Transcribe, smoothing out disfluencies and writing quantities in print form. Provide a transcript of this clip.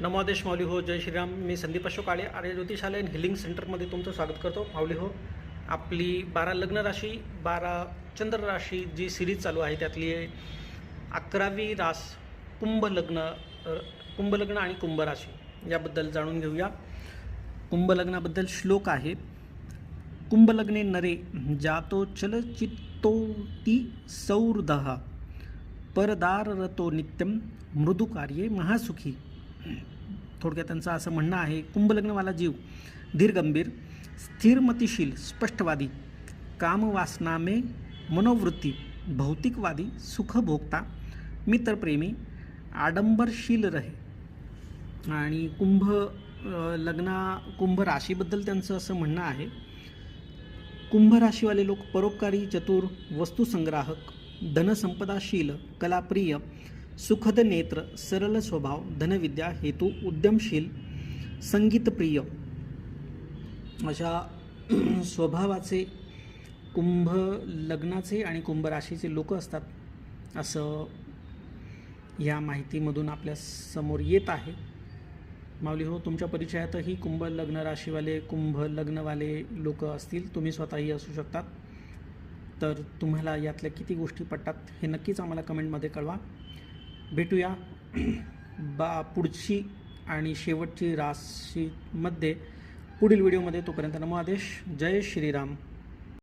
नमोदेश माऊली हो. जय श्रीराम. मी संदीप अशोक काळे आर्य ज्योतिषालय हिलिंग सेंटरमध्ये तुमचं स्वागत करतो. माऊली हो, आपली 12 लग्न राशी 12 चंद्र राशी जी सिरीज चालू आहे त्यातली 11वी रास कुंभ लग्न आणि कुंभ राशी याबद्दल जाणून घेऊया. कुंभ लग्नाबद्दल श्लोक आहे. कुंभ लग्ने नरे जातो चलचित्तोती सौर्धः परदाररतो नित्यम मृदू कार्ये महासुखी. थोडक्यात त्यांचं असं म्हणणं आहे, कुंभलग्नवाला जीव धीरगंभीर, स्थिरमतिशील, स्पष्टवादी, कामवासनामे मनोवृत्ती, भौतिकवादी, सुखभोक्ता, मित्रप्रेमी, आडंबरशील रहे. आणि कुंभ राशीबद्दल त्यांचं असं म्हणणं आहे, कुंभ राशीवाले लोक परोपकारी, चतुर, वस्तुसंग्राहक, धनसंपदाशील, कलाप्रिय, सुखद नेत्र, सरळ स्वभाव, धनविद्या हेतू, उद्यमशील, संगीतप्रिय अशा स्वभावाचे कुंभ लग्नाचे आणि कुंभ राशीचे लोक असतात असं या माहितीमधून आपल्या समोर येत आहे. माऊली हो, तुमच्या परिचयातही कुंभ लग्न राशीवाले कुंभ लग्नवाले लोक असतील, तुम्ही स्वतःही असू शकतात. तर तुम्हाला यातल्या किती गोष्टी पटतात हे नक्कीच आम्हाला कमेंटमध्ये कळवा. भेटूया पुढची आणि शेवटची राशीमध्ये पुढील व्हिडिओमध्ये. तोपर्यंत नमो आदेश. जय श्रीराम.